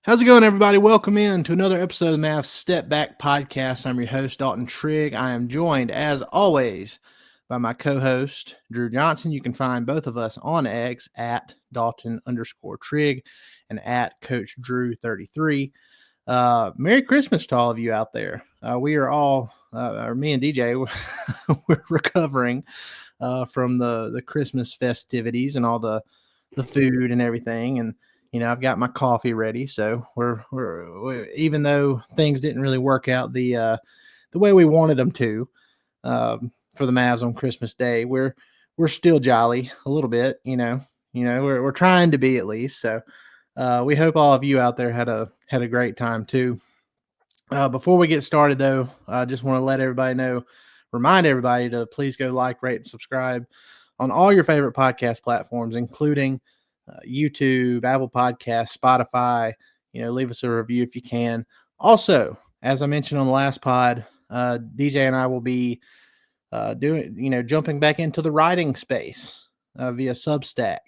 How's it going, everybody? Welcome in to another episode of the Mavs Step Back Podcast. I'm your host, Dalton Trigg. I am joined, as always, by my co-host, Drew Johnson. You can find both of us on X at Dalton_Trigg and at Coach Drew33. Merry Christmas to all of you out there. We are all, or me and DJ, we're recovering from the Christmas festivities and all the food and everything. And I've got my coffee ready, so we're even though things didn't really work out the way we wanted them to for the Mavs on Christmas Day, we're still jolly a little bit. We're trying to be, at least. So we hope all of you out there had a great time too. Before we get started, though, I just want to remind everybody to please go like, rate, and subscribe on all your favorite podcast platforms, including YouTube, Apple Podcasts, Spotify. Leave us a review if you can. Also, as I mentioned on the last pod, DJ and I will be jumping back into the writing space via Substack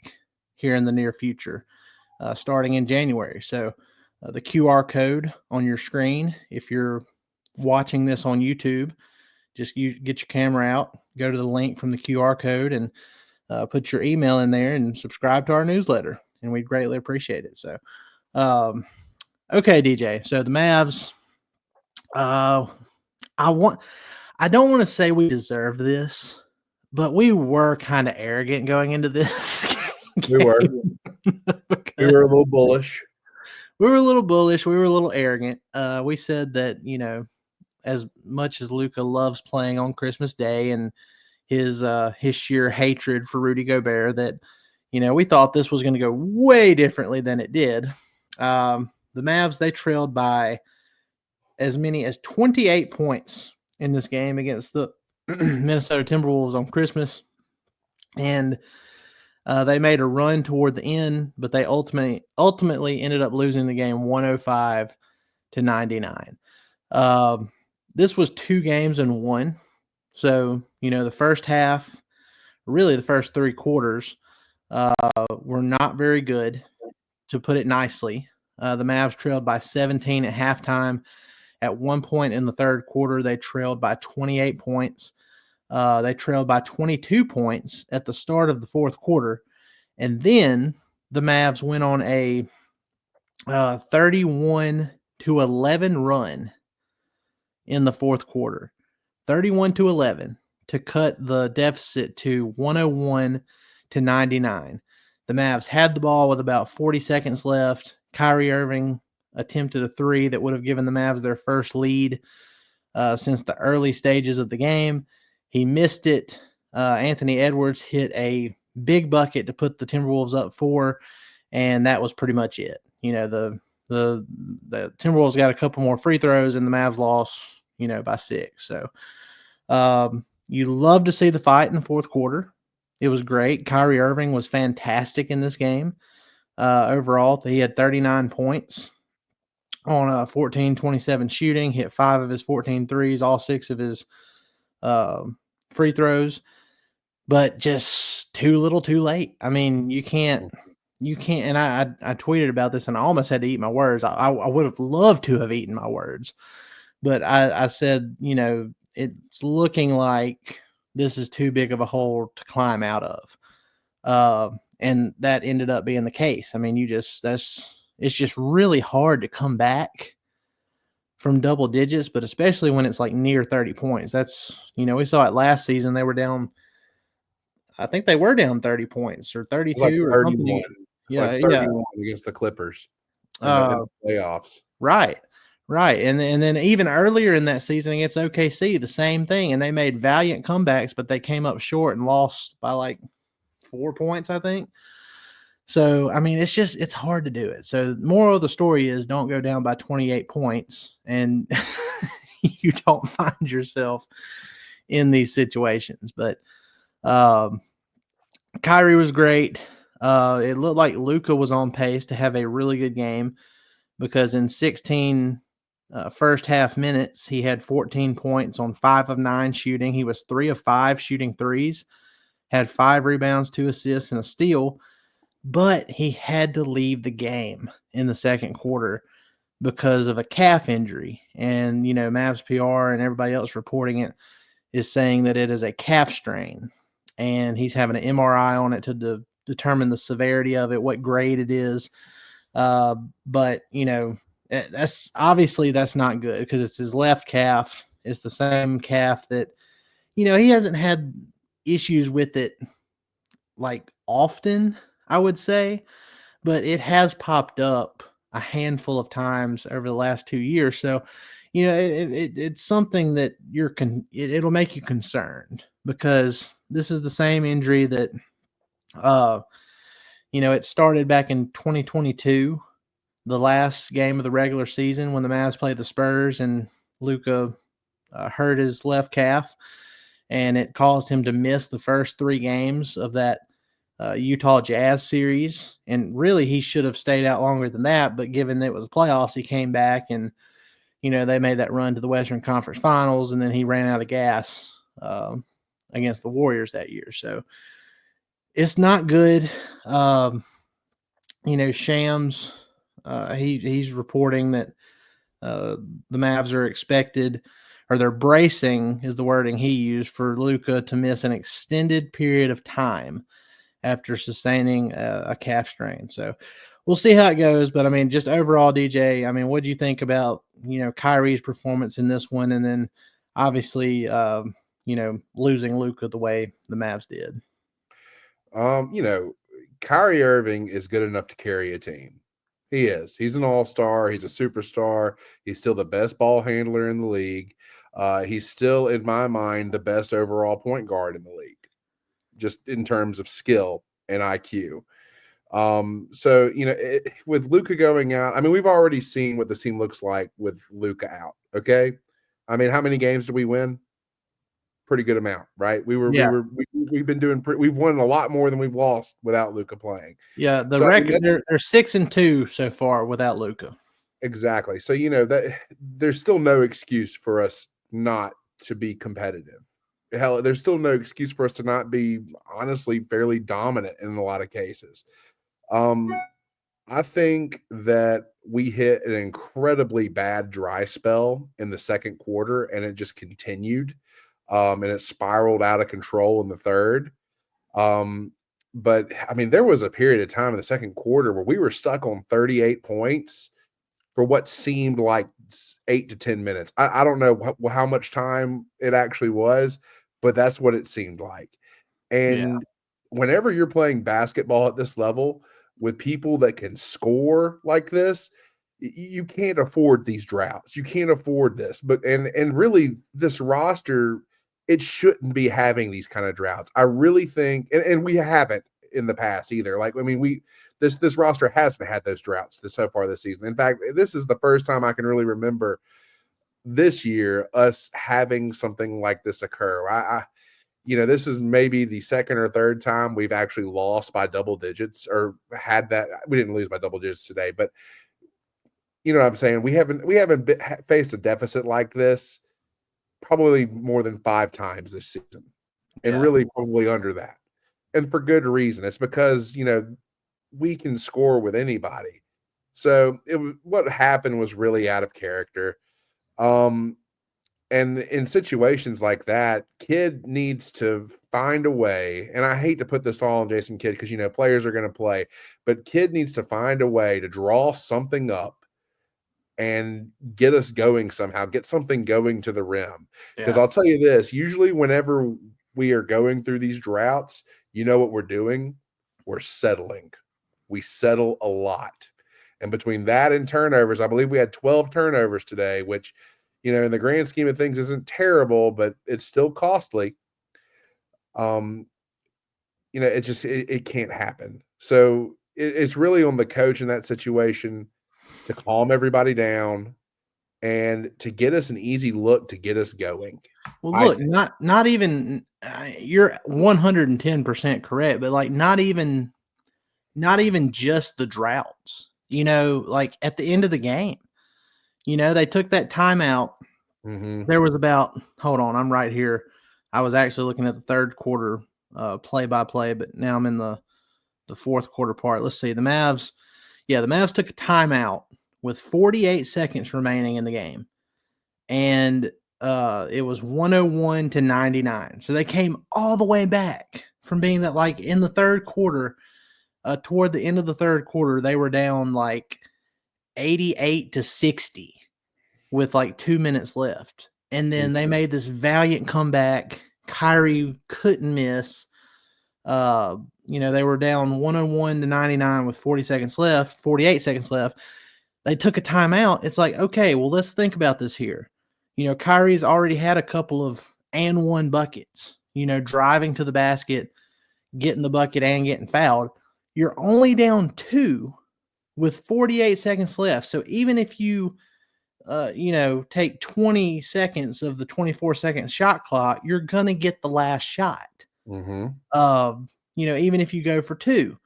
here in the near future, starting in January. So the QR code on your screen, if you're watching this on YouTube, just get your camera out, go to the link from the QR code, and put your email in there and subscribe to our newsletter, and we'd greatly appreciate it. So, okay, DJ. So the Mavs, I don't want to say we deserved this, but we were kind of arrogant going into this. We were. We were a little bullish. We were a little arrogant. We said that, as much as Luka loves playing on Christmas Day and his sheer hatred for Rudy Gobert, that we thought this was going to go way differently than it did. The Mavs, they trailed by as many as 28 points in this game against the Minnesota Timberwolves on Christmas, and they made a run toward the end, but they ultimately ended up losing the game 105-99. This was 2 games in one. So, the first half, really the first 3 quarters, were not very good, to put it nicely. The Mavs trailed by 17 at halftime. At one point in the third quarter, they trailed by 28 points. They trailed by 22 points at the start of the fourth quarter. And then the Mavs went on a 31-11 run in the fourth quarter. 31-11 to cut the deficit to 101-99. The Mavs had the ball with about 40 seconds left. Kyrie Irving attempted a 3 that would have given the Mavs their first lead since the early stages of the game. He missed it. Anthony Edwards hit a big bucket to put the Timberwolves up 4, and that was pretty much it. The Timberwolves got a couple more free throws, and the Mavs lost by 6. So you love to see the fight in the fourth quarter. It was great. Kyrie Irving was fantastic in this game. Overall, he had 39 points on 14-27 shooting, hit 5 of his 14 threes, all 6 of his free throws, but just too little too late. I mean, you can't, and I tweeted about this, and I almost had to eat my words. I would have loved to have eaten my words. But I said, it's looking like this is too big of a hole to climb out of. And that ended up being the case. I mean, it's just really hard to come back from double digits, but especially when it's like near 30 points. That's, we saw it last season. They were down, I think they were down 30 points or 32 like or 31. something. Yeah, like 31 against the Clippers in the playoffs. Right. And then even earlier in that season against OKC, the same thing. And they made valiant comebacks, but they came up short and lost by like 4 points, I think. So, I mean, it's hard to do it. So the moral of the story is don't go down by 28 points and you don't find yourself in these situations. But Kyrie was great. It looked like Luka was on pace to have a really good game, because in 16 first half minutes, he had 14 points on 5 of 9 shooting. He was 3 of 5 shooting threes, had 5 rebounds, 2 assists, and a steal. but he had to leave the game in the second quarter because of a calf injury. And, Mavs PR and everybody else reporting it is saying that it is a calf strain. And he's having an MRI on it to determine the severity of it, what grade it is. But, that's obviously that's not good because it's his left calf. It's the same calf that, he hasn't had issues with it like often, I would say, but it has popped up a handful of times over the last 2 years. So, it's something that it'll make you concerned because this is the same injury that, it started back in 2022, the last game of the regular season when the Mavs played the Spurs and Luka hurt his left calf, and it caused him to miss the first 3 games of that Utah Jazz series. And really, he should have stayed out longer than that. But given that it was playoffs, he came back and, they made that run to the Western Conference Finals, and then he ran out of gas against the Warriors that year. So it's not good. Shams, he's reporting that the Mavs are expected, or they're bracing is the wording he used, for Luka to miss an extended period of time after sustaining a calf strain. So we'll see how it goes. But, just overall, DJ, what do you think about, Kyrie's performance in this one? And then obviously, losing Luka the way the Mavs did. Kyrie Irving is good enough to carry a team. He is. He's an all-star. He's a superstar. He's still the best ball handler in the league. He's still, in my mind, the best overall point guard in the league, just in terms of skill and IQ. So, with Luka going out, we've already seen what this team looks like with Luka out. Okay. How many games do we win? Pretty good amount, right? We've been doing we've won a lot more than we've lost without Luka playing. Yeah, the record they're 6-2 so far without Luka. Exactly. So that there's still no excuse for us not to be competitive. Hell, there's still no excuse for us to not be honestly fairly dominant in a lot of cases. I think that we hit an incredibly bad dry spell in the second quarter, and it just continued. And it spiraled out of control in the third. But there was a period of time in the second quarter where we were stuck on 38 points for what seemed like 8 to 10 minutes. I don't know how much time it actually was, but that's what it seemed like. And whenever you're playing basketball at this level with people that can score like this, you can't afford these droughts. You can't afford this. But and really, this roster, it shouldn't be having these kind of droughts. I really think, and we haven't in the past either. This roster hasn't had those droughts so far this season. In fact, this is the first time I can really remember this year us having something like this occur. This is maybe the second or third time we've actually lost by double digits, or had that. We didn't lose by double digits today, but you know what I'm saying? We haven't faced a deficit like this probably more than 5 times this season, and really probably under that. And for good reason. It's because, we can score with anybody. So what happened was really out of character. And in situations like that, Kidd needs to find a way. And I hate to put this all on Jason Kidd because, players are going to play, but Kidd needs to find a way to draw something up and get us going somehow, get something going to the rim. Because I'll tell you this, usually whenever we are going through these droughts, you know what we're doing? We're settling. We settle a lot. And between that and turnovers, I believe we had 12 turnovers today, which, in the grand scheme of things isn't terrible, but it's still costly. It can't happen. So it's really on the coach in that situation to calm everybody down and to get us an easy look to get us going. Well, look, not even you're 110% correct, but not even just the droughts. At the end of the game, they took that timeout. Mm-hmm. There was about, hold on, I'm right here. I was actually looking at the third quarter play by play, but now I'm in the fourth quarter part. Let's see. The Mavs took a timeout with 48 seconds remaining in the game. And it was 101-99. So they came all the way back from being that, like, in the third quarter, toward the end of the third quarter, they were down like 88-60 with like 2 minutes left. And then they made this valiant comeback. Kyrie couldn't miss. They were down 101-99 with 48 seconds left. They took a timeout. It's like, okay, well, let's think about this here. Kyrie's already had a couple of and one buckets, driving to the basket, getting the bucket and getting fouled. You're only down 2 with 48 seconds left. So even if you, take 20 seconds of the 24-second shot clock, you're going to get the last shot. Mm-hmm. Even if you go for 2.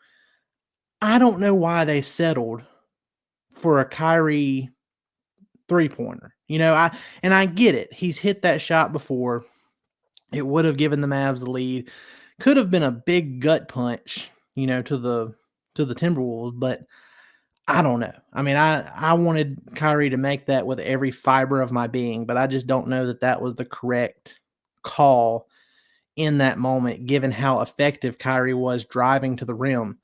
I don't know why they settled for a Kyrie three-pointer. I get it. He's hit that shot before. It would have given the Mavs the lead. Could have been a big gut punch, to the Timberwolves, but I don't know. I mean, I wanted Kyrie to make that with every fiber of my being, but I just don't know that that was the correct call in that moment, given how effective Kyrie was driving to the rim,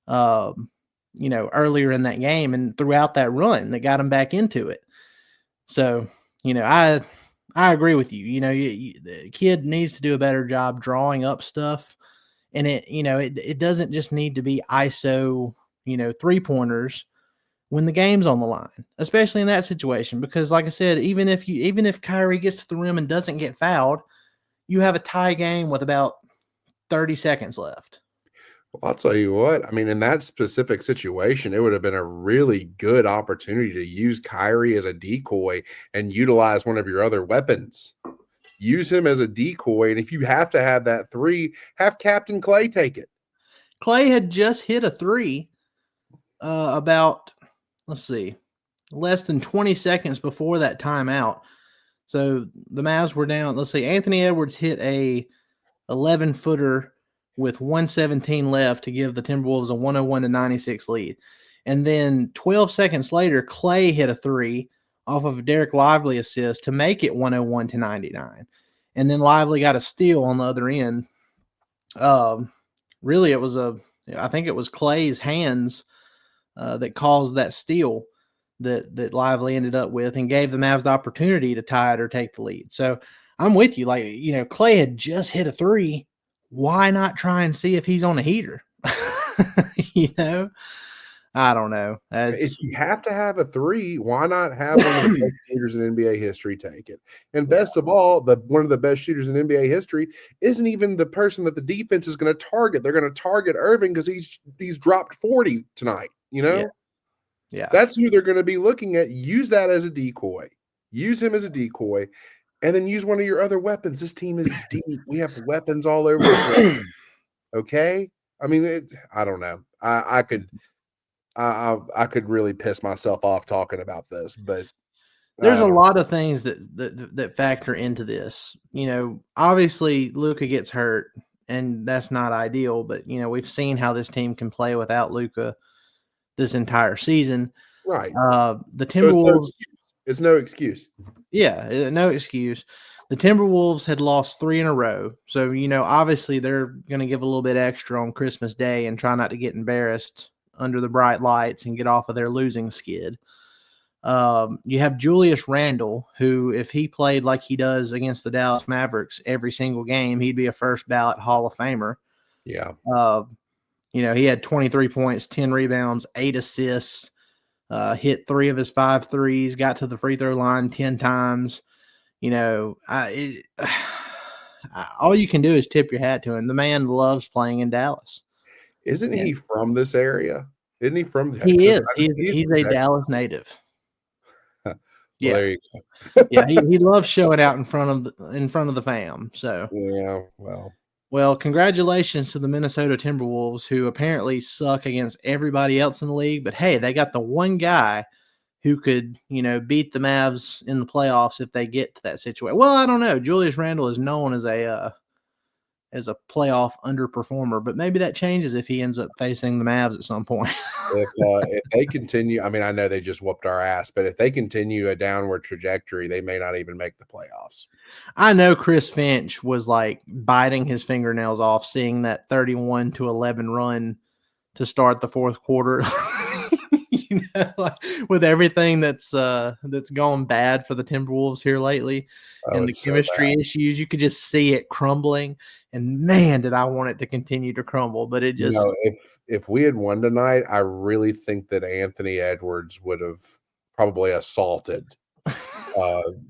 earlier in that game and throughout that run that got him back into it. So, I agree with you. The kid needs to do a better job drawing up stuff. And it doesn't just need to be ISO, 3-pointers when the game's on the line, especially in that situation. Because like I said, even if Kyrie gets to the rim and doesn't get fouled, you have a tie game with about 30 seconds left. Well, I'll tell you what, I mean, in that specific situation, it would have been a really good opportunity to use Kyrie as a decoy and utilize one of your other weapons. Use him as a decoy, and if you have to have that 3, have Captain Clay take it. Clay had just hit a 3 about, less than 20 seconds before that timeout. So the Mavs were down. Anthony Edwards hit a 11-footer with 1:17 left to give the Timberwolves a 101-96 lead. And then 12 seconds later, Clay hit a 3 off of a Derek Lively assist to make it 101-99. And then Lively got a steal on the other end. Really, I think it was Clay's hands that caused that steal that Lively ended up with and gave the Mavs the opportunity to tie it or take the lead. So I'm with you. Clay had just hit a 3. Why not try and see if he's on a heater? I don't know. If you have to have a 3, why not have one of the best shooters in NBA history take it? And best of all, one of the best shooters in NBA history isn't even the person that the defense is going to target. They're going to target Irving because he's dropped 40 tonight. Yeah. That's who they're going to be looking at. Use that as a decoy. Use him as a decoy. And then use one of your other weapons. This team is deep. We have weapons all over the place. Okay? I mean, I don't know. I could really piss myself off talking about this, but there's a lot of things that factor into this. Obviously Luka gets hurt, and that's not ideal, but we've seen how this team can play without Luka this entire season. Right. The Timberwolves. It's no excuse. Yeah, no excuse. The Timberwolves had lost 3 in a row. So, obviously they're going to give a little bit extra on Christmas Day and try not to get embarrassed under the bright lights and get off of their losing skid. You have Julius Randle, who, if he played like he does against the Dallas Mavericks every single game, he'd be a first ballot Hall of Famer. Yeah. He had 23 points, 10 rebounds, 8 assists. Hit 3 of his 5 threes, got to the free throw line 10 times. All you can do is tip your hat to him. The man loves playing in Dallas. Isn't he from this area? Isn't he from Texas? He is. He's a Dallas native. Well, Yeah. there you go. Yeah, he loves showing out in front of the fam. So yeah, well, congratulations to the Minnesota Timberwolves, who apparently suck against everybody else in the league. But hey, they got the one guy who could, beat the Mavs in the playoffs if they get to that situation. Well, I don't know. Julius Randle is known as a as a playoff underperformer, but maybe that changes if he ends up facing the Mavs at some point. If they continue, I mean, I know they just whooped our ass, but if they continue a downward trajectory, they may not even make the playoffs. I know Chris Finch was like biting his fingernails off seeing that 31-11 run to start the fourth quarter. Like, with everything that's gone bad for the Timberwolves here lately, and the chemistry issues, you could just see it crumbling. And man, did I want it to continue to crumble, but it just if we had won tonight, I really think that Anthony Edwards would have probably assaulted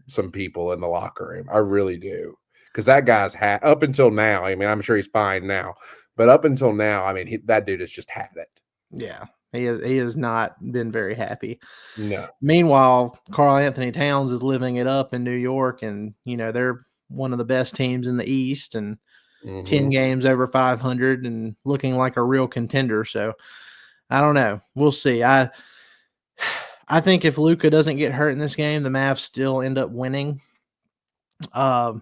some people in the locker room. I really do, because that guy's had up until now. I mean, I'm sure he's fine now, but up until now, I mean, that dude has just had it. Yeah, he has not been very happy. No. Meanwhile, Karl Anthony Towns is living it up in New York, and they're one of the best teams in the East, and 10 games over 500 and looking like a real contender. So I don't know. We'll see. I think if Luka doesn't get hurt in this game, the Mavs still end up winning. I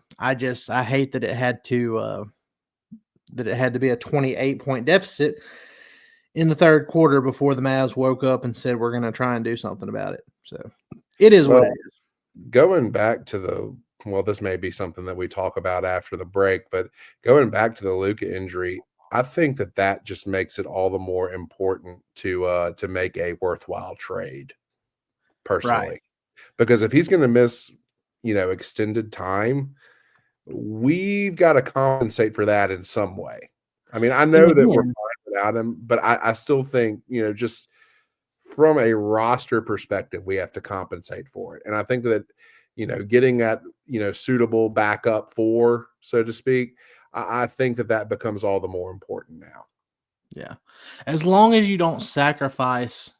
hate that it had to be a 28-point deficit in the third quarter before the Mavs woke up and said, we're going to try and do something about it. So it is what it is. Going back to this may be something that we talk about after the break, but going back to the Luka injury, I think that just makes it all the more important to make a worthwhile trade, personally. Right. Because if he's going to miss, extended time, we've got to compensate for that in some way. I mean, I know that we're fine without him, but I still think, just from a roster perspective, we have to compensate for it. And I think that, getting that, suitable backup for, so to speak, I think that becomes all the more important now. Yeah. As long as you don't sacrifice,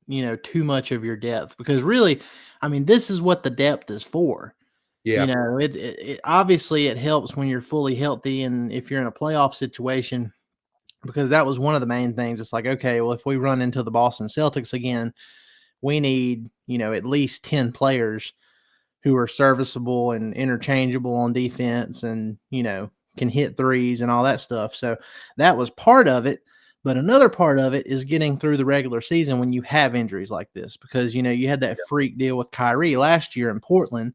too much of your depth, because really, I mean, this is what the depth is for. Yeah. It obviously it helps when you're fully healthy and if you're in a playoff situation, because that was one of the main things. It's like, okay, well, if we run into the Boston Celtics again, we need, at least 10 players who are serviceable and interchangeable on defense and, can hit threes and all that stuff. So that was part of it. But another part of it is getting through the regular season when you have injuries like this, because, you had that freak deal with Kyrie last year in Portland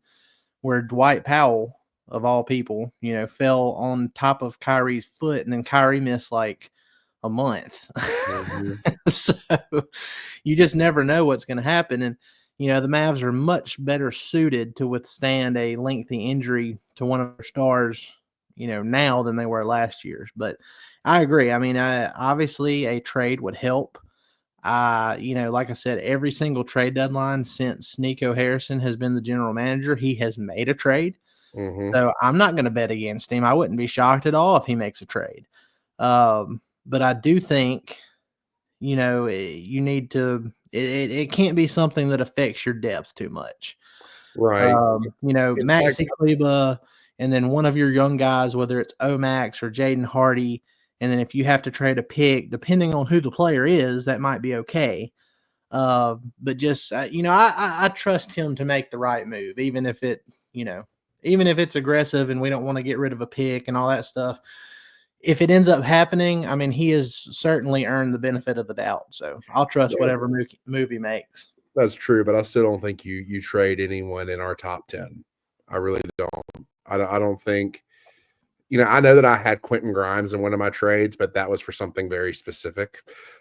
where Dwight Powell, of all people, fell on top of Kyrie's foot, and then Kyrie missed like a month. So you just never know what's going to happen. And, the Mavs are much better suited to withstand a lengthy injury to one of their stars, now than they were last year's. But I agree. I mean, obviously a trade would help. Like I said, every single trade deadline since Nico Harrison has been the general manager, he has made a trade. So I'm not going to bet against him. I wouldn't be shocked at all if he makes a trade. But I do think, you need to, it can't be something that affects your depth too much. Right. Maxi Kleba, and then one of your young guys, whether it's Omax or Jaden Hardy. And then if you have to trade a pick, depending on who the player is, that might be okay. But just, I trust him to make the right move, even if it's aggressive and we don't want to get rid of a pick and all that stuff. If it ends up happening, I mean, he has certainly earned the benefit of the doubt. So I'll trust whatever move he makes. That's true, but I still don't think you trade anyone in our top 10. I really don't. I don't think, I know that I had Quentin Grimes in one of my trades, but that was for something very specific.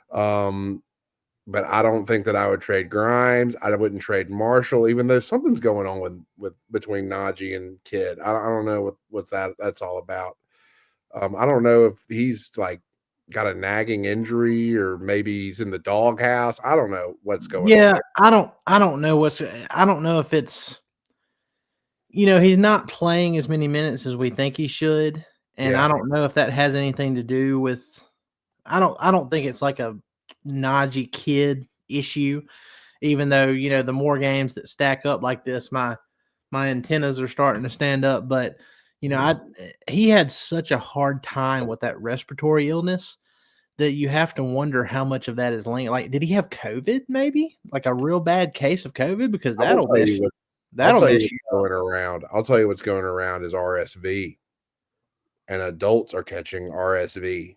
But I don't think that I would trade Grimes. I wouldn't trade Marshall, even though something's going on with between Najee and Kidd. I don't know what that's all about. I don't know if he's like got a nagging injury or maybe he's in the doghouse. I don't know what's going on. Yeah, I don't know if it's, he's not playing as many minutes as we think he should. And I don't know if that has anything to do with, I don't think it's like a Najee Kidd issue, even though, the more games that stack up like this, my antennas are starting to stand up. But, he had such a hard time with that respiratory illness that you have to wonder how much of that is linked. Like, did he have COVID maybe? Like a real bad case of COVID? Because that'll mess you going around. I'll tell you what's going around is RSV. and adults are catching RSV.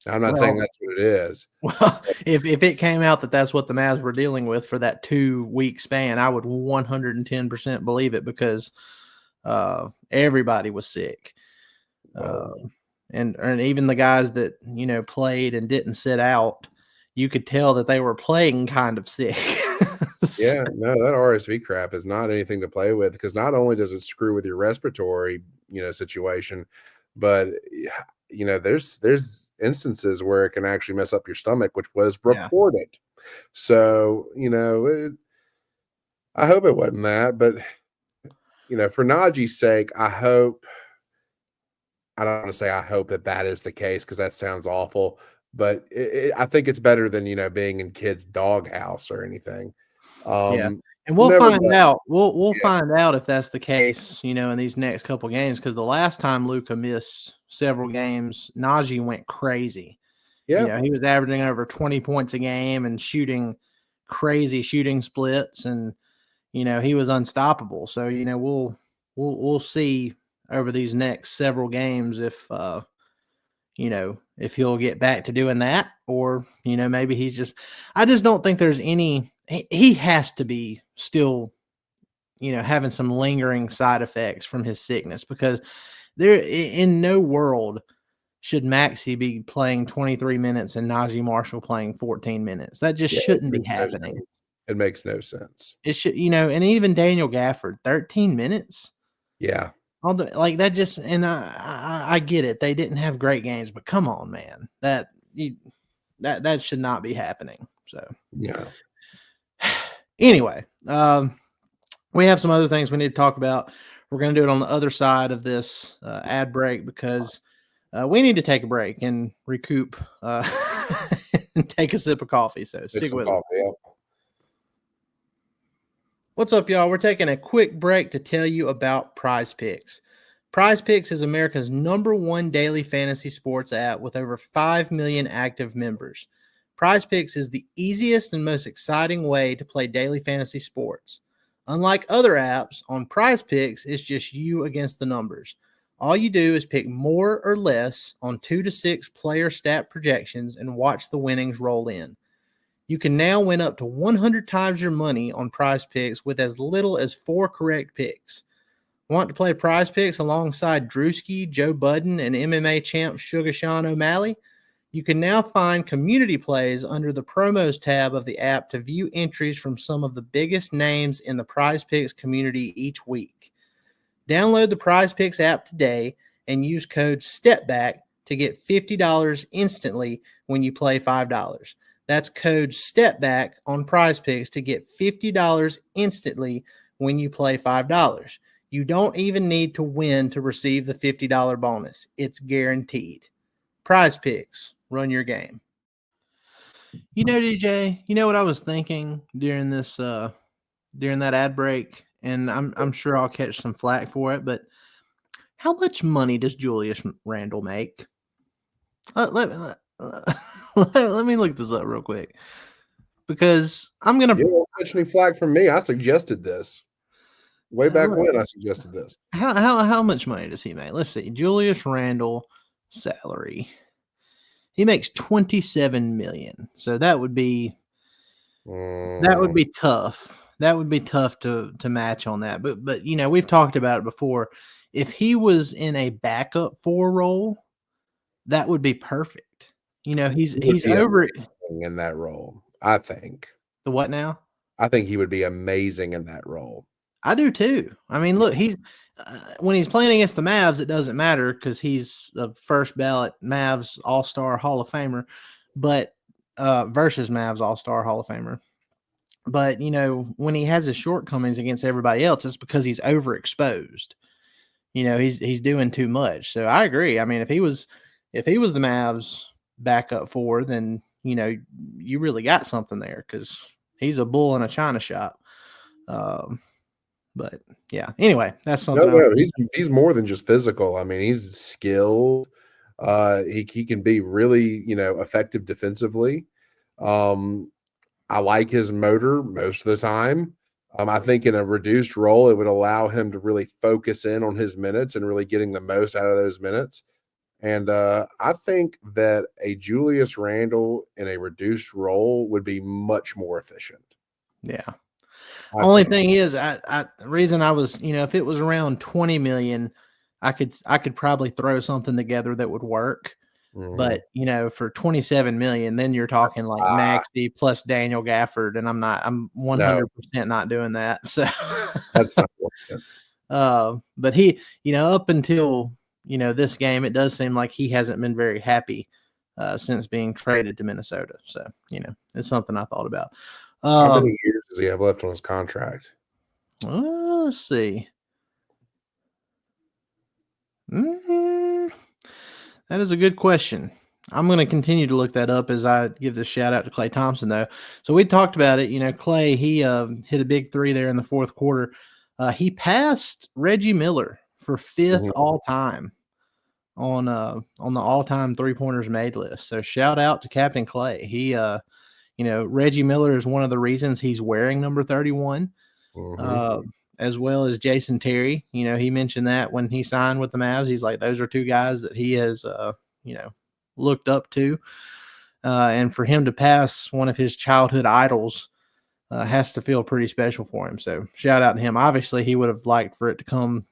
Now, I'm not saying Well, that's what it is. well, if it came out that that's what the Mavs were dealing with for that 2-week span, I would 110% believe it because everybody was sick. And even the guys that, played and didn't sit out, you could tell that they were playing kind of sick. Yeah, no, that RSV crap is not anything to play with because not only does it screw with your respiratory, situation, but there's instances where it can actually mess up your stomach, which was Yeah. reported. So, I hope it wasn't that, but for Najee's sake, I don't want to say I hope that is the case because that sounds awful, but I think it's better than being in kids' doghouse or anything. Yeah. And we'll find Nevertheless, out. We'll find out if that's the case, in these next couple games. Because the last time Luka missed several games, Najee went crazy. yeah, He was averaging over 20 points a game and shooting crazy shooting splits, and he was unstoppable. So we'll see over these next several games if if he'll get back to doing that, or maybe he's just. I just don't think there's any. He has to be still, having some lingering side effects from his sickness because there in no world should Maxey be playing 23 minutes and Najee Marshall playing 14 minutes. That just shouldn't be happening. It makes no sense. It should, and even Daniel Gafford, 13 minutes. Yeah. Like that just, and I get it. They didn't have great games, but come on, man, that should not be happening. So yeah. Anyway, we have some other things we need to talk about. We're going to do it on the other side of this ad break because we need to take a break and recoup and take a sip of coffee. So stick with it. Yeah. What's up, y'all? We're taking a quick break to tell you about Prize Picks. Prize Picks is America's #1 daily fantasy sports app with over 5 million active members. Prize Picks is the easiest and most exciting way to play daily fantasy sports. Unlike other apps, on Prize Picks, it's just you against the numbers. All you do is pick more or less on 2 to 6 player stat projections and watch the winnings roll in. You can now win up to 100 times your money on Prize Picks with as little as 4 correct picks. Want to play Prize Picks alongside Drewski, Joe Budden, and MMA champ Sugar Sean O'Malley? You can now find community plays under the promos tab of the app to view entries from some of the biggest names in the Prize Picks community each week. Download the Prize Picks app today and use code STEPBACK to get $50 instantly when you play $5. That's code STEPBACK on Prize Picks to get $50 instantly when you play $5. You don't even need to win to receive the $50 bonus. It's guaranteed. Prize Picks. Run your game. DJ, what I was thinking during this during that ad break, and I'm sure I'll catch some flack for it, but how much money does Julius Randle make? Let me look this up real quick because I'm gonna. You don't catch any flack from me. I suggested this way back when. I suggested this. How much money does he make? Let's see. Julius Randle salary. He makes $27 million. So that would be tough. That would be tough to match on that. But we've talked about it before. If he was in a backup 4 role, that would be perfect. He's over it in that role. I think. The what now? I think he would be amazing in that role. I do too. I mean, look, he's when he's playing against the Mavs, it doesn't matter because he's a first ballot Mavs All-Star Hall of Famer, but versus Mavs All-Star Hall of Famer. But when he has his shortcomings against everybody else, it's because he's overexposed. He's doing too much. So I agree. I mean, if he was the Mavs backup 4, then you really got something there because he's a bull in a china shop. But yeah, anyway, that's something. No, he's more than just physical. I mean, he's skilled. He can be really, effective defensively. I like his motor most of the time. I think in a reduced role, it would allow him to really focus in on his minutes and really getting the most out of those minutes. And I think that a Julius Randle in a reduced role would be much more efficient. Yeah. I think. Thing is, the reason I was, if it was around 20 million, I could probably throw something together that would work. But for 27 million, then you're talking like Maxey plus Daniel Gafford, and I'm 100% not doing that. So that's not worth it. But he, up until this game, it does seem like he hasn't been very happy since being traded to Minnesota. So it's something I thought about. How many years does he have left on his contract? Let's see. That is a good question. I'm going to continue to look that up as I give this shout out to Klay Thompson, though. So we talked about it. Klay, he hit a big three there in the fourth quarter. He passed Reggie Miller for fifth all time on the all time 3-pointers made list. So shout out to Captain Klay. He, Reggie Miller is one of the reasons he's wearing number 31. As well as Jason Terry. He mentioned that when he signed with the Mavs, he's like, those are two guys that he has, looked up to. And for him to pass one of his childhood idols has to feel pretty special for him. So shout out to him. Obviously, he would have liked for it to come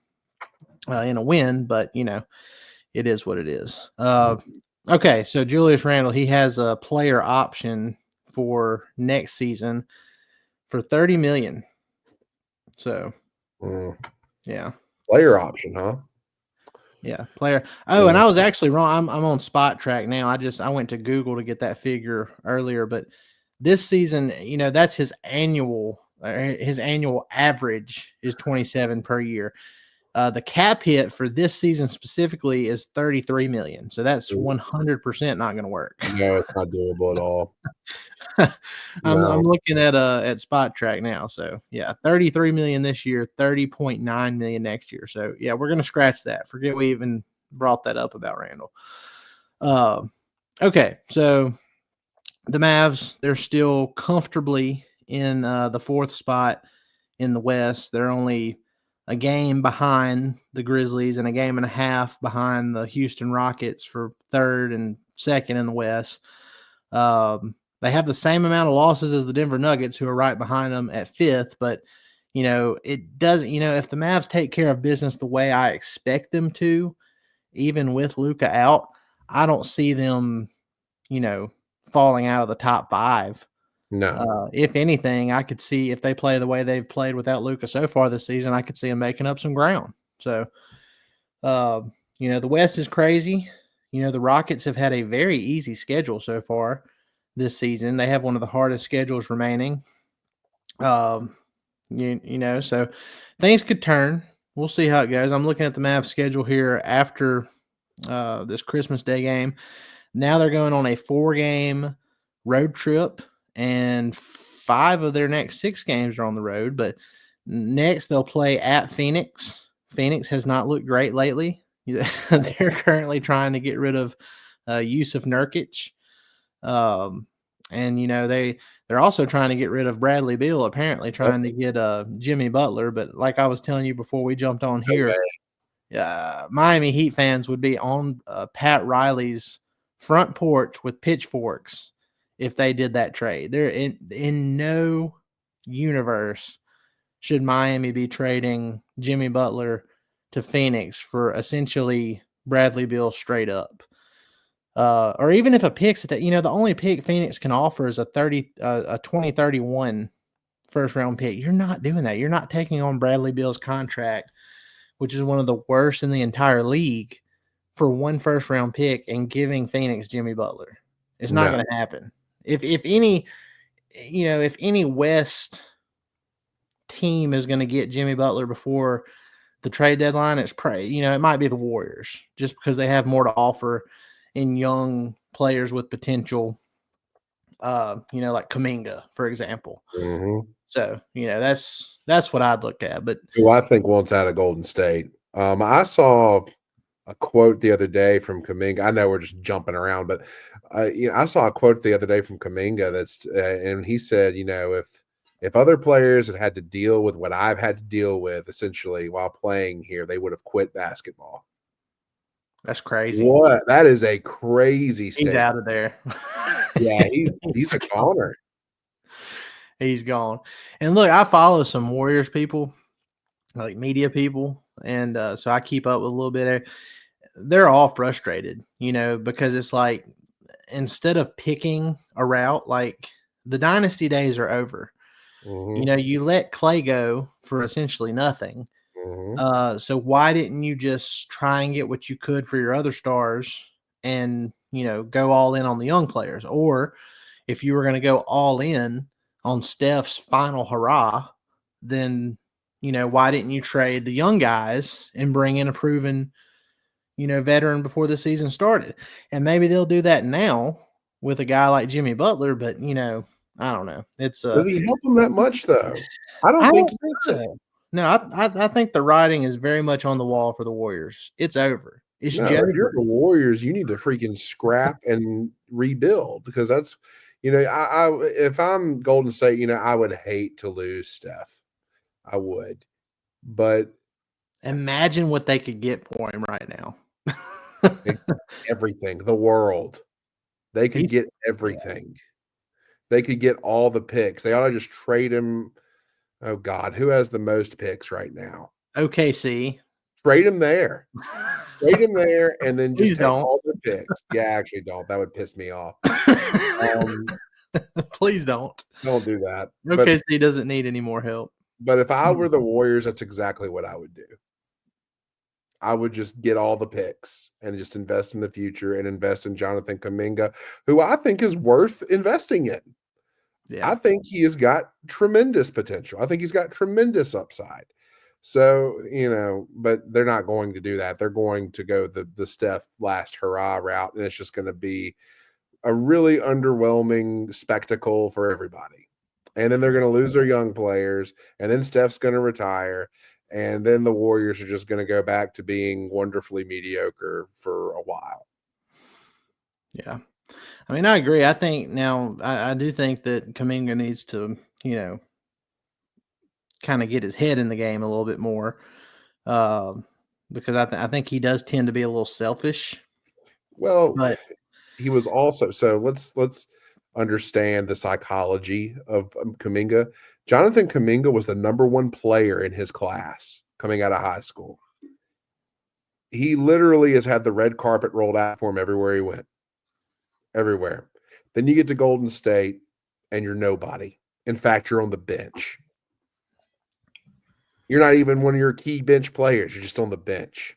in a win, but, it is what it is. Okay, so Julius Randle, he has a player option for next season for $30 million. So, yeah. Player option, huh? Yeah, player. Oh, and I was actually wrong. I'm on Spot Track now. I went to Google to get that figure earlier, but this season, that's his annual average is 27 per year. The cap hit for this season specifically is 33 million. So that's 100% not going to work. No, it's not doable at all. I'm looking at Spot Track now. So yeah, 33 million this year, 30.9 million next year. So yeah, we're going to scratch that. Forget we even brought that up about Randle. Okay. So the Mavs, they're still comfortably in the fourth spot in the West. They're only a game behind the Grizzlies and a game and a half behind the Houston Rockets for third and second in the West. They have the same amount of losses as the Denver Nuggets, who are right behind them at fifth. But, it doesn't, if the Mavs take care of business the way I expect them to, even with Luka out, I don't see them, falling out of the top five. No. If anything, I could see if they play the way they've played without Luka so far this season, I could see them making up some ground. So, the West is crazy. The Rockets have had a very easy schedule so far this season. They have one of the hardest schedules remaining. So things could turn. We'll see how it goes. I'm looking at the Mavs schedule here after this Christmas Day game. Now they're going on a 4-game road trip, and 5 of their next 6 games are on the road. But next they'll play at Phoenix. Phoenix has not looked great lately. They're currently trying to get rid of Yusuf Nurkic. And they're also trying to get rid of Bradley Beal, apparently trying to get Jimmy Butler. But like I was telling you before we jumped on here, Miami Heat fans would be on Pat Riley's front porch with pitchforks if they did that trade. They're in no universe should Miami be trading Jimmy Butler to Phoenix for essentially Bradley Beal straight up. Or even if a pick's the only pick Phoenix can offer is a 2031 first round pick. You're not doing that. You're not taking on Bradley Beal's contract, which is one of the worst in the entire league, for one first round pick and giving Phoenix Jimmy Butler. It's not going to happen. If any West team is going to get Jimmy Butler before the trade deadline, it might be the Warriors, just because they have more to offer in young players with potential, like Kuminga, for example. So, that's what I'd look at. But who I think wants out of Golden State. I saw a quote the other day from Kuminga. I know we're just jumping around, but I saw a quote the other day from Kuminga and he said, if If other players had to deal with what I've had to deal with essentially while playing here, they would have quit basketball. That's crazy. What? That is a crazy He's statement. out of there. Yeah, he's a goner. He's gone. And look, I follow some Warriors people, like media people, and so I keep up with a little bit. They're all frustrated, because it's like instead of picking a route, like the dynasty days are over. Mhm, You let Clay go for essentially nothing. mhm. So why didn't you just try and get what you could for your other stars and, go all in on the young players? Or if you were going to go all in on Steph's final hurrah, then, why didn't you trade the young guys and bring in a proven, veteran before the season started? And maybe they'll do that now with a guy like Jimmy Butler, but, I don't know. It's Does he help him that much though? I I don't think don't he think does. so. No, I think the writing is very much on the wall for the Warriors. It's over. It's No, if you're Joker. the Warriors, you need to freaking scrap and rebuild because that's, if I'm Golden State, I would hate to lose Steph. I would, but Imagine what they could get for him right now. it- everything, the world, they could He's get yeah. everything. They could get all the picks. They ought to just trade him. Oh God, who has the most picks right now? OKC. Trade him there. Trade him there, and then just Please take don't. all the picks. Yeah, actually, don't. That would piss me off. Please don't. Don't do that. OKC doesn't need any more help. But if I were the Warriors, that's exactly what I would do. I would just get all the picks and just invest in the future and invest in Jonathan Kuminga, who I think is worth investing in. Yeah. I think he has got tremendous potential. I think he's got tremendous upside. So, but they're not going to do that. They're going to go the Steph last hurrah route, and it's just going to be a really underwhelming spectacle for everybody. And then they're going to lose their young players, and then Steph's going to retire, and then the Warriors are just going to go back to being wonderfully mediocre for a while. Yeah. I mean, I agree. I think now I do think that Kuminga needs to, kind of get his head in the game a little bit more. Because I think he does tend to be a little selfish. Well, But he was also so let's understand the psychology of Kuminga. Jonathan Kuminga was the number one player in his class coming out of high school. He literally has had the red carpet rolled out for him everywhere he went. Everywhere. Then you get to Golden State and you're nobody. In fact, you're on the bench. You're not even one of your key bench players. You're just on the bench.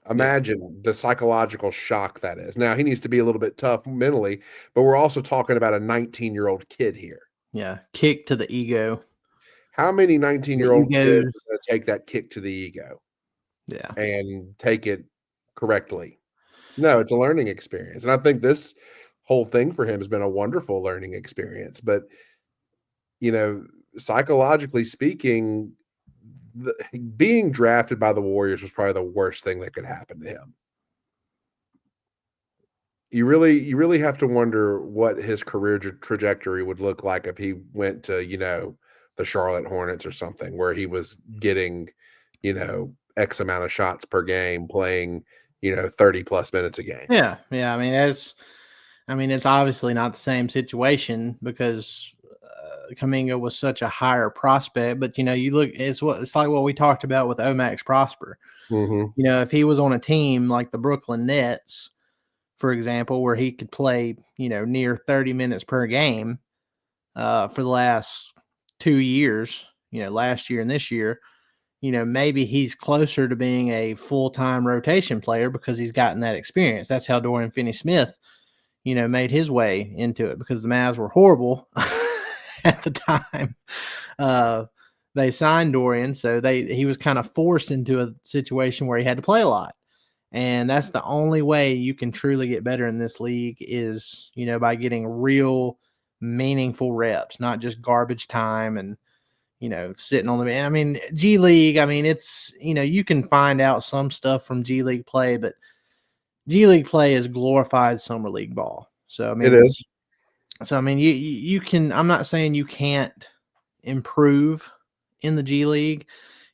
Imagine the psychological shock that is. Now, he needs to be a little bit tough mentally, but we're also talking about a 19-year-old kid here. yeah, kick to the ego. How many The 19-year-old kids egos. are going to take that kick to the ego Yeah. and take it correctly? No, it's a learning experience. And I think this whole thing for him has been a wonderful learning experience. But, psychologically speaking, being drafted by the Warriors was probably the worst thing that could happen to him. You really have to wonder what his career trajectory would look like if he went to, the Charlotte Hornets or something where he was getting, X amount of shots per game playing, 30 plus minutes a game. Yeah. Yeah. I mean, it's obviously not the same situation because Kuminga was such a higher prospect. But you look, it's like what we talked about with Omax Prosper. Mm-hmm. If he was on a team like the Brooklyn Nets, for example, where he could play, near 30 minutes per game for the last 2 years, last year and this year, maybe he's closer to being a full-time rotation player because he's gotten that experience. That's how Dorian Finney-Smith, made his way into it because the Mavs were horrible at the time. They signed Dorian, so he was kind of forced into a situation where he had to play a lot. And that's the only way you can truly get better in this league is, by getting real meaningful reps, not just garbage time and, sitting on the bench. I mean, G League, it's, you can find out some stuff from G League play, but G League play is glorified summer league ball. So, It is. So I mean, you can. I'm not saying you can't improve in the G League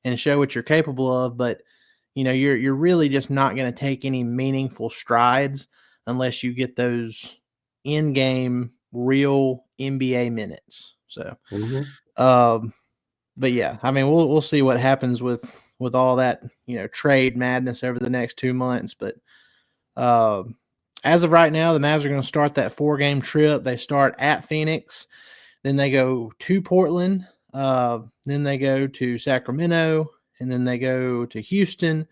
and show what you're capable of, but you're really just not going to take any meaningful strides unless you get those in-game real NBA minutes. So, but yeah, I mean, we'll see what happens with all that trade madness over the next 2 months. But as of right now, the Mavs are going to start that 4-game trip. They start at Phoenix, then they go to Portland, then they go to Sacramento, and then they go to Houston,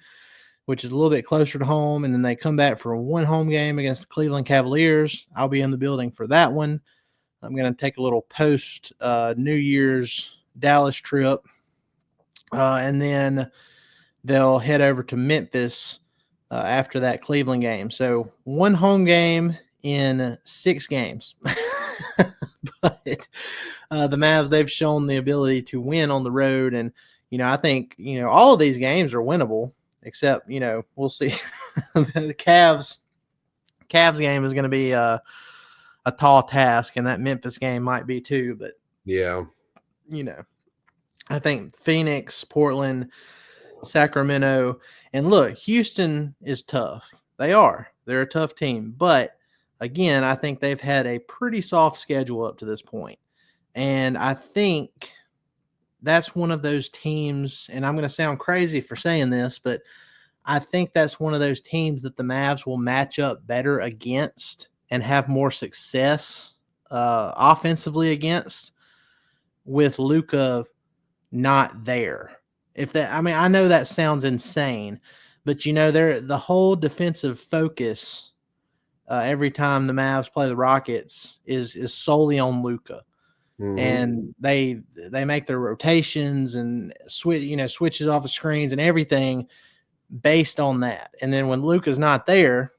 which is a little bit closer to home, and then they come back for one home game against the Cleveland Cavaliers. I'll be in the building for that one. I'm going to take a little post New Year's Dallas trip, and then they'll head over to Memphis after that Cleveland game. So one home game in 6 games. But the Mavs, they've shown the ability to win on the road. And, I think, all of these games are winnable, except, we'll see. The Cavs game is going to be a tall task, and that Memphis game might be too. But, yeah, I think Phoenix, Portland, Sacramento, and look, Houston is tough. They're a tough team. But again, I think they've had a pretty soft schedule up to this point. And I think that's one of those teams, and I'm going to sound crazy for saying this, but I think that's one of those teams that the Mavs will match up better against and have more success offensively against with Luka not there. I know that sounds insane, but the whole defensive focus every time the Mavs play the Rockets is solely on Luka. Mm-hmm. And they make their rotations and switches off the screens and everything based on that. And then when Luka's not there,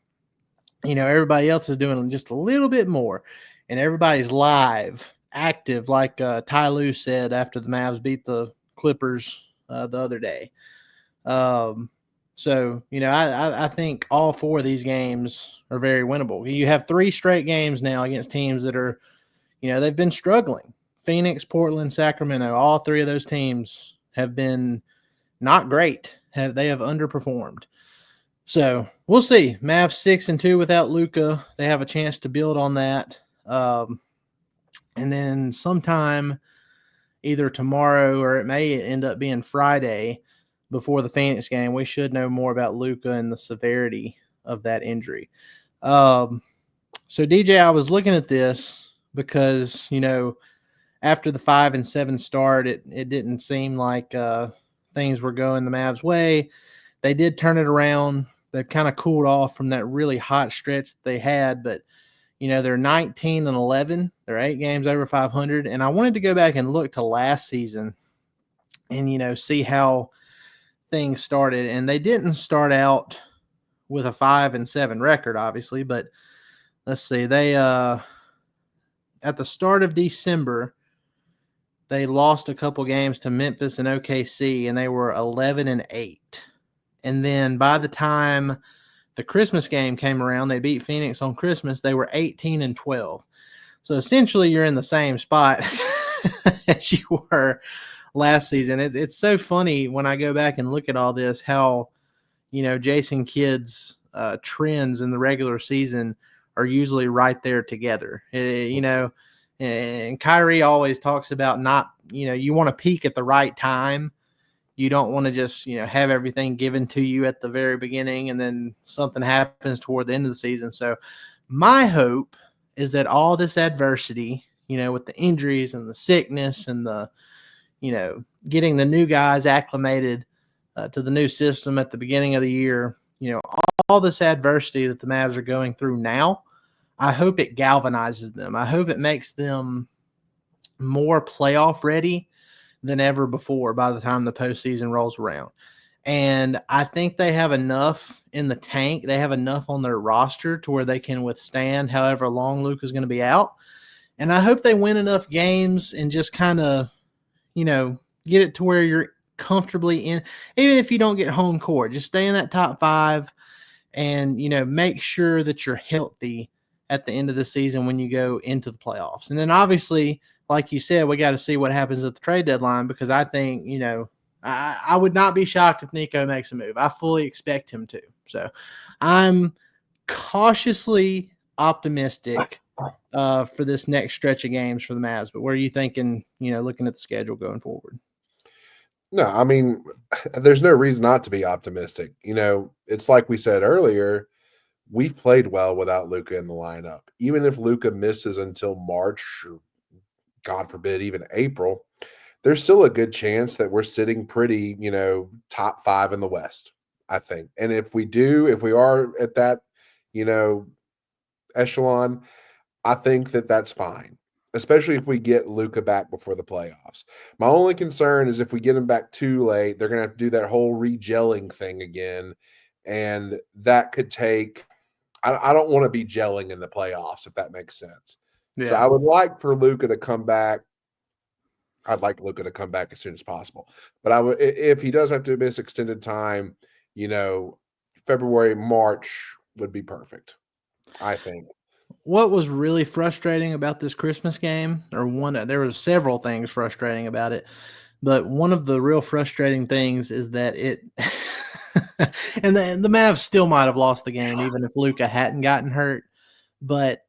everybody else is doing just a little bit more, and everybody's live, active, like Ty Lue said after the Mavs beat the Clippers the other day. So, I think all 4 of these games are very winnable. You have 3 straight games now against teams that are, they've been struggling. Phoenix, Portland, Sacramento, all 3 of those teams have been not great. They have underperformed. So we'll see. Mavs 6-2 without Luka. They have a chance to build on that. And then sometime either tomorrow or it may end up being Friday before the Phoenix game, we should know more about Luka and the severity of that injury. So DJ, I was looking at this because, after the 5-7 start, it didn't seem like things were going the Mavs' way. They did turn it around. They've kind of cooled off from that really hot stretch that they had, but they're 19-11. They're 8 games over 500. And I wanted to go back and look to last season and, see how things started. And they didn't start out with a 5-7 record, obviously, but let's see. They, at the start of December, they lost a couple games to Memphis and OKC, and they were 11-8. And then by the time the Christmas game came around, they beat Phoenix on Christmas. They were 18-12. So essentially, you're in the same spot as you were last season. It's so funny when I go back and look at all this, how, Jason Kidd's trends in the regular season are usually right there together. And Kyrie always talks about not, you want to peak at the right time. You don't want to just, have everything given to you at the very beginning and then something happens toward the end of the season. So my hope is that all this adversity, with the injuries and the sickness and the, getting the new guys acclimated to the new system at the beginning of the year, all this adversity that the Mavs are going through now, I hope it galvanizes them. I hope it makes them more playoff ready than ever before by the time the postseason rolls around. And I think they have enough in the tank. They have enough on their roster to where they can withstand however long Luke is going to be out. And I hope they win enough games and just kind of, get it to where you're comfortably in. Even if you don't get home court, just stay in that top 5 and, make sure that you're healthy at the end of the season when you go into the playoffs. And then obviously, like you said, we got to see what happens at the trade deadline, because I think, I would not be shocked if Nico makes a move. I fully expect him to. So I'm cautiously optimistic for this next stretch of games for the Mavs. But what are you thinking, looking at the schedule going forward? No, I mean, there's no reason not to be optimistic. It's like we said earlier, we've played well without Luka in the lineup. Even if Luka misses until March, or God forbid, even April, there's still a good chance that we're sitting pretty, top 5 in the West, I think. And if we are at that, echelon, I think that that's fine, especially if we get Luka back before the playoffs. My only concern is if we get him back too late, they're going to have to do that whole regelling thing again. And that could take – I don't want to be gelling in the playoffs, if that makes sense. Yeah. So I would like for Luka to come back. I'd like Luka to come back as soon as possible. But I would, if he does have to miss extended time, February, March would be perfect, I think. What was really frustrating about this Christmas game, there was several things frustrating about it, but one of the real frustrating things is that and the Mavs still might have lost the game even if Luka hadn't gotten hurt, but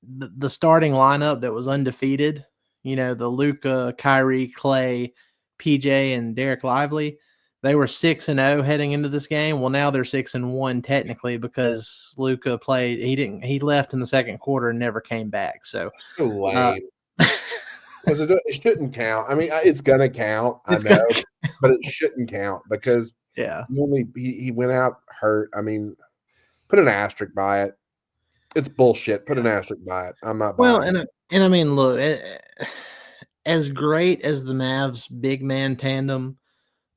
the starting lineup that was undefeated, the Luka, Kyrie, Clay, PJ, and Derek Lively, they were 6-0 heading into this game. Well, now they're 6-1 technically because Luka played. He left in the second quarter and never came back. So lame. Because it shouldn't count. I mean, it's gonna count. I know, but it shouldn't count because he went out hurt. I mean, put an asterisk by it. It's bullshit. Put an asterisk by it. I'm not buying it. And I mean, look, as great as the Mavs big man tandem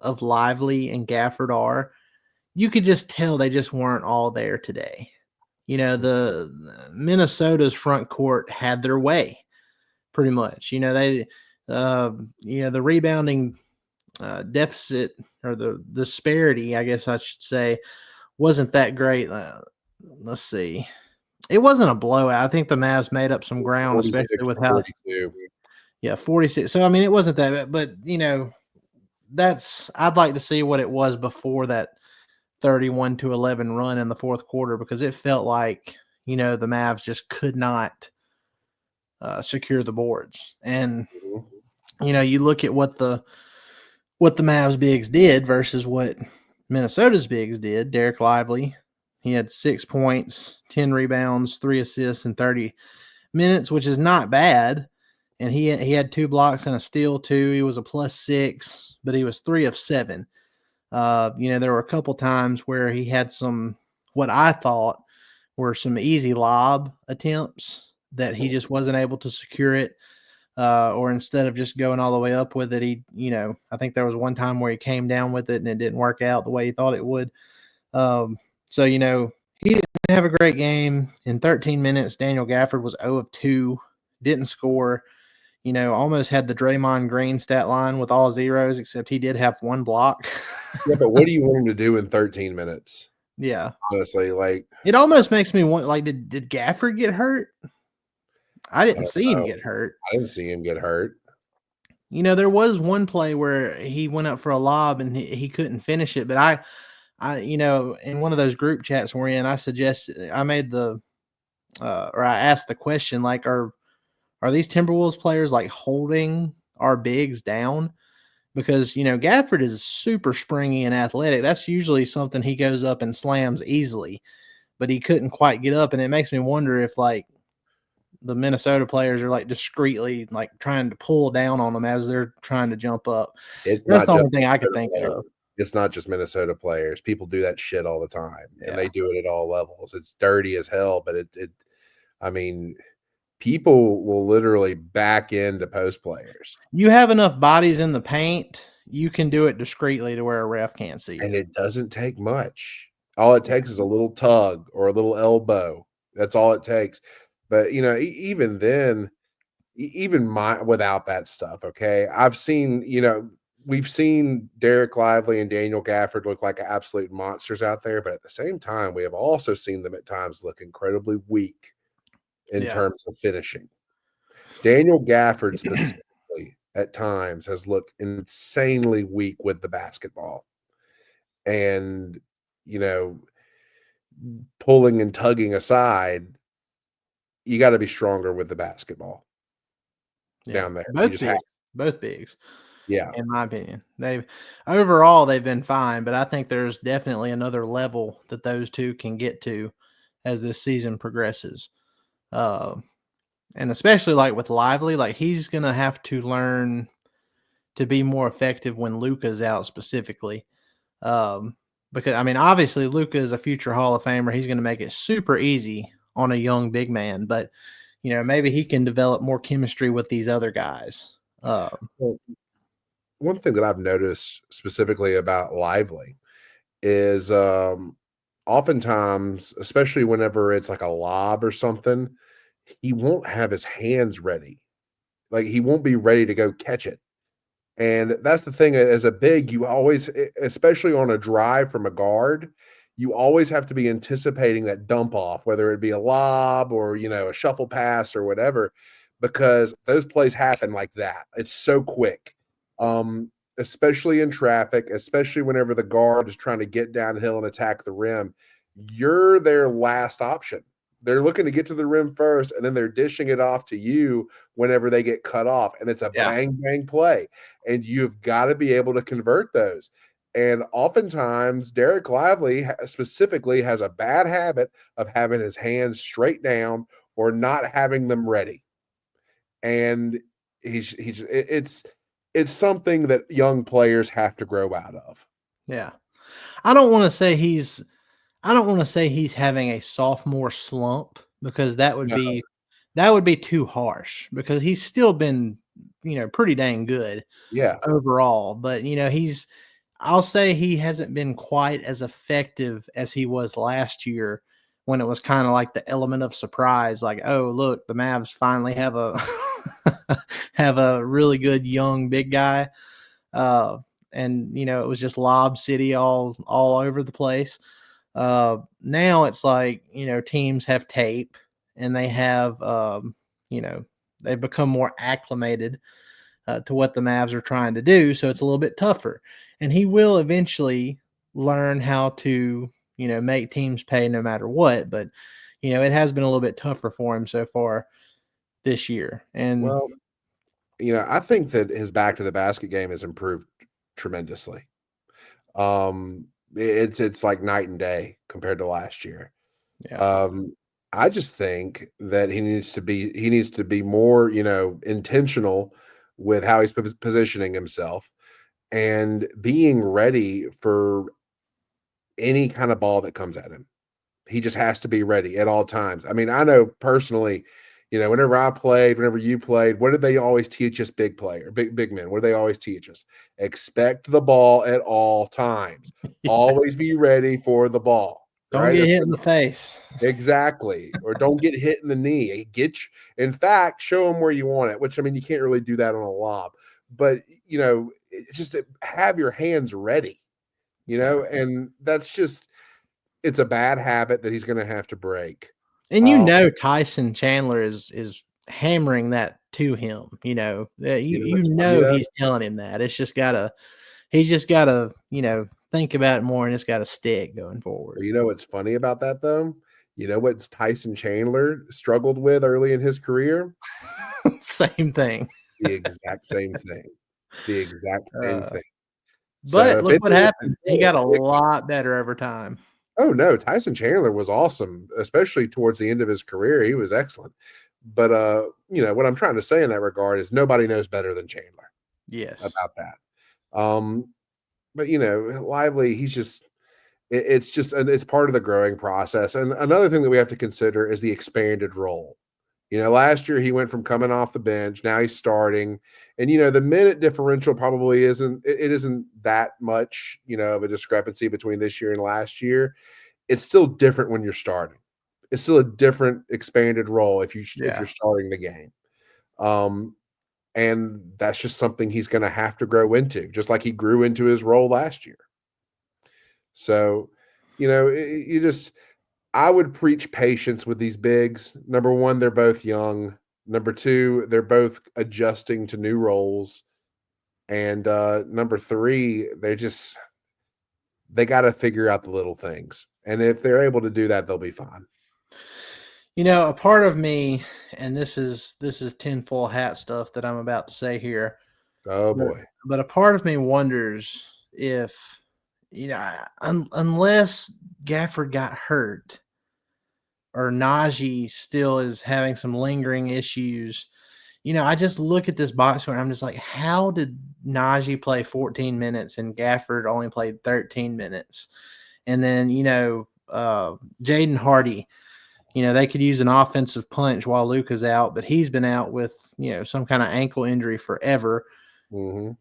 of Lively and Gafford are, you could just tell they just weren't all there today. The Minnesota's front court had their way pretty much. The rebounding deficit, or the disparity, I guess I should say, wasn't that great. Let's see. It wasn't a blowout. I think the Mavs made up some ground, especially with how 46. So I mean, it wasn't that, but I'd like to see what it was before that 31-11 run in the fourth quarter, because it felt like, the Mavs just could not secure the boards. And, you look at what the Mavs bigs did versus what Minnesota's bigs did. Derek Lively, he had 6 points, 10 rebounds, 3 assists in 30 minutes, which is not bad. And he had 2 blocks and a steal too. He was a +6, but he was 3 of 7. There were a couple times where he had some, what I thought were some easy lob attempts that he just wasn't able to secure it. Or instead of just going all the way up with it, I think there was one time where he came down with it and it didn't work out the way he thought it would. So, he didn't have a great game. In 13 minutes, Daniel Gafford was 0 of 2, didn't score. Almost had the Draymond Green stat line with all zeros, except he did have 1 block. Yeah, but what do you want him to do in 13 minutes? Yeah. Honestly, it almost makes me want, did Gafford get hurt? I didn't see him get hurt. I didn't see him get hurt. There was one play where he went up for a lob and he couldn't finish it, but I in one of those group chats we're in, I suggested, I made the or I asked the question, are these Timberwolves players holding our bigs down? Because, Gafford is super springy and athletic. That's usually something he goes up and slams easily, but he couldn't quite get up. And it makes me wonder if the Minnesota players are discreetly trying to pull down on them as they're trying to jump up. That's the only thing I could think of. It's not just Minnesota players. People do that shit all the time, and they do it at all levels. It's dirty as hell, but I mean, people will literally back into post players. You have enough bodies in the paint, you can do it discreetly to where a ref can't see you. And it doesn't take much. All it takes is a little tug or a little elbow. That's all it takes. But, even then, without that stuff, okay, we've seen Derek Lively and Daniel Gafford look like absolute monsters out there, but at the same time, we have also seen them at times look incredibly weak in Yeah. terms of finishing. Daniel Gafford specifically at times has looked insanely weak with the basketball. And, you know, pulling and tugging aside, you got to be stronger with the basketball Yeah. down there. You Both just have, bigs. Both bigs. yeah. In my opinion. They've been fine, but I think there's definitely another level that those two can get to as this season progresses. Uh, and especially like with Lively, like he's gonna have to learn to be more effective when Luka's out specifically. Um, because I mean, obviously Luka is a future Hall of Famer. He's gonna make it super easy on a young big man, but maybe he can develop more chemistry with these other guys. Well, one thing that I've noticed specifically about Lively is oftentimes, especially whenever it's like a lob or something, he won't have his hands ready. Like he won't be ready to go catch it. And that's the thing as a big, you always, especially on a drive from a guard, you always have to be anticipating that dump off, whether it be a lob or, a shuffle pass or whatever, because those plays happen like that. It's so quick. Especially in traffic, especially whenever the guard is trying to get downhill and attack the rim, you're their last option. They're looking to get to the rim first, and then they're dishing it off to you whenever they get cut off. And it's a Yeah. bang, bang play. And you've got to be able to convert those. And oftentimes, Derek Lively specifically has a bad habit of having his hands straight down or not having them ready. And it's something that young players have to grow out of. Yeah. I don't want to say he's having a sophomore slump because that would No. be too harsh because he's still been, pretty dang good Yeah. overall, but I'll say he hasn't been quite as effective as he was last year when it was kind of like the element of surprise, like, oh, look, the Mavs finally have a have a really good young big guy. And it was just Lob City all over the place. Now it's like, teams have tape and they have, they've become more acclimated to what the Mavs are trying to do. So it's a little bit tougher. And he will eventually learn how to, make teams pay no matter what. But, it has been a little bit tougher for him so far this year. And Well, I think that his back to the basket game has improved tremendously. It's like night and day compared to last year. yeah, I just think that he needs to be more, intentional with how he's positioning himself and being ready for any kind of ball that comes at him. He just has to be ready at all times. I mean, I know personally, whenever I played, whenever you played, what did they always teach us, big men? What do they always teach us? Expect the ball at all times. yeah. Always be ready for the ball. Don't Right? get hit in the face. Exactly. Or don't get hit in the knee. In fact, show them where you want it, which, I mean, you can't really do that on a lob. But, just have your hands ready, and that's just – it's a bad habit that he's gonna have to break. And Tyson Chandler is hammering that to him, What's funny though? he's telling him that. He's just gotta, think about it more and it's gotta stick going forward. You know what's funny about that though? You know what Tyson Chandler struggled with early in his career? Same thing. The exact same thing. The exact same thing. So But if look what anyone happened. can He do got a it, lot better over time. oh no, Tyson Chandler was awesome, especially towards the end of his career. He was excellent. But what I'm trying to say in that regard is nobody knows better than Chandler Yes. about that. But Lively, he's just it's part of the growing process. And another thing that we have to consider is the expanded role. Last year he went from coming off the bench, now he's starting, and the minute differential probably isn't that much, of a discrepancy between this year and last year. It's still different when you're starting. It's still a different expanded role if you're starting the game. And that's just something he's going to have to grow into, just like he grew into his role last year. So, you just I would preach patience with these bigs. Number one, they're both young. Number two, they're both adjusting to new roles. And number three, they got to figure out the little things. And if they're able to do that, they'll be fine. A part of me, and this is tinfoil hat stuff that I'm about to say here. Oh boy. But a part of me wonders if, unless Gafford got hurt or Najee still is having some lingering issues, I just look at this box score and I'm just like, how did Najee play 14 minutes and Gafford only played 13 minutes? And then, Jaden Hardy, they could use an offensive punch while Luka's out, but he's been out with, some kind of ankle injury forever. Mm-hmm.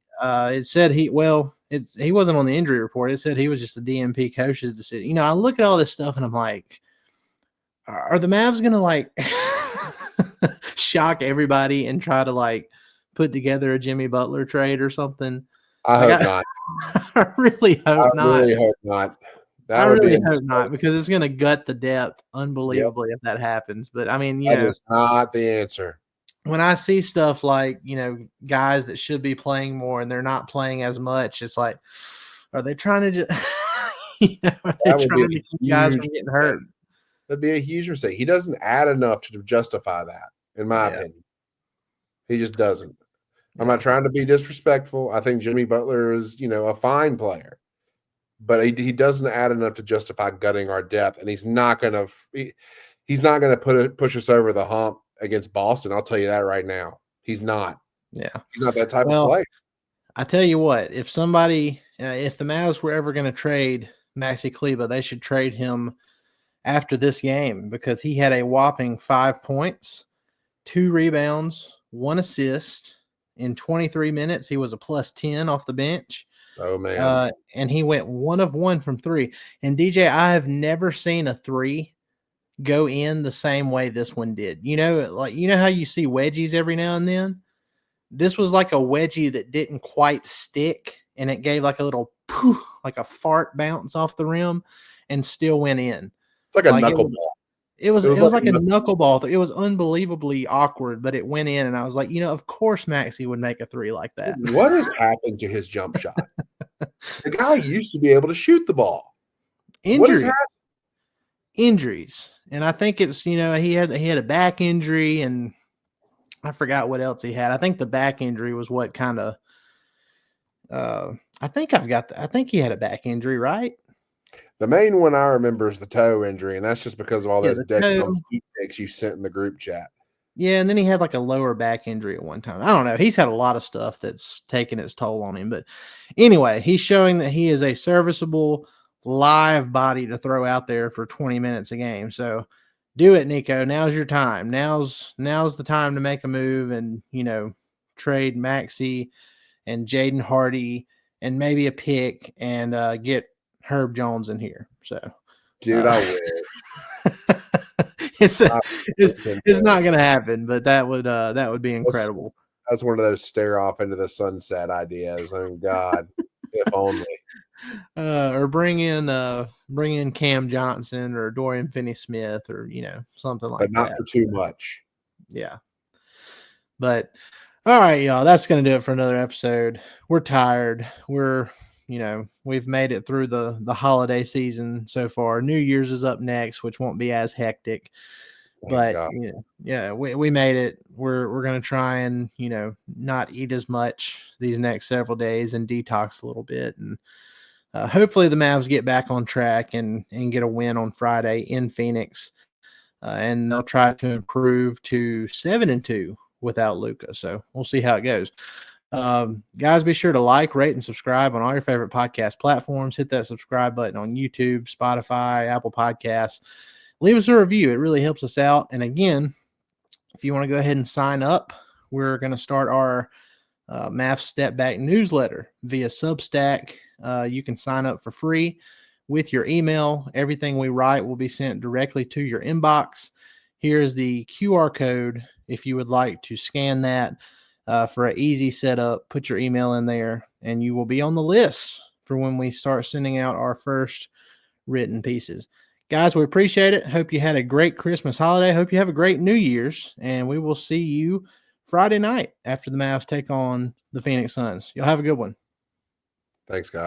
It said he wasn't on the injury report. It said he was just the DMP coach's decision. I look at all this stuff and I'm like, are the Mavs going to like shock everybody and try to put together a Jimmy Butler trade or something? I hope not. I really hope not. I really hope not. I really hope not, because it's going to gut the depth unbelievably if that happens. But I mean, that is not the answer. When I see stuff like, guys that should be playing more and they're not playing as much, it's like, are they trying to just, are they trying to keep guys from getting hurt? That'd be a huge mistake. He doesn't add enough to justify that, in my opinion. He just doesn't. I'm not trying to be disrespectful. I think Jimmy Butler is, a fine player, but he doesn't add enough to justify gutting our depth, and he's not going to push us over the hump against Boston. I'll tell you that right now. He's not. Yeah. He's not that type of player. I tell you what, if the Mavs were ever going to trade Maxi Kleber, they should trade him after this game, because he had a whopping 5 points, 2 rebounds, 1 assist in 23 minutes. He was a +10 off the bench. Oh man. And he went 1 of 1 from 3. And DJ, I have never seen a 3 go in the same way this one did. How you see wedgies every now and then? This was like a wedgie that didn't quite stick, and it gave like a little poof, like a fart bounce off the rim and still went in. It's like a knuckleball. It was like a knuckleball. It was unbelievably awkward, but it went in, and I was like, of course Maxi would make a 3 like that. What has happened to his jump shot? The guy used to be able to shoot the ball. Injuries. And I think it's, he had a back injury, and I forgot what else he had. I think the back injury was what kind of I think he had a back injury, right? The main one I remember is the toe injury, and that's just because of all those dead feet pics you sent in the group chat. Yeah, and then he had like a lower back injury at one time. I don't know. He's had a lot of stuff that's taken its toll on him. But anyway, he's showing that he is a serviceable live body to throw out there for 20 minutes a game. So do it, Nico. Now's your time. Now's the time to make a move and, trade Maxi and Jaden Hardy and maybe a pick and get Herb Jones in here. So, dude, I wish. it's not going to happen, but that would be incredible. That's one of those stare off into the sunset ideas. Oh God, if only. Or bring in Cam Johnson or Dorian Finney-Smith or something like that. But not for too much. Yeah. But all right, y'all. That's going to do it for another episode. We're tired. We've made it through the holiday season so far. New Year's is up next, which won't be as hectic. But we made it. We're going to try and not eat as much these next several days and detox a little bit, and hopefully the Mavs get back on track and get a win on Friday in Phoenix, and they'll try to improve to 7-2 without Luka. So we'll see how it goes. Guys, be sure to like, rate, and subscribe on all your favorite podcast platforms. Hit that subscribe button on YouTube, Spotify, Apple Podcasts. Leave us a review. It really helps us out. And again, if you want to go ahead and sign up, we're going to start our Mavs Step Back newsletter via Substack. You can sign up for free with your email. Everything we write will be sent directly to your inbox. Here's the QR code if you would like to scan that for an easy setup. Put your email in there, and you will be on the list for when we start sending out our first written pieces. Guys, we appreciate it. Hope you had a great Christmas holiday. Hope you have a great New Year's. And we will see you Friday night after the Mavs take on the Phoenix Suns. You'll have a good one. Thanks, guys.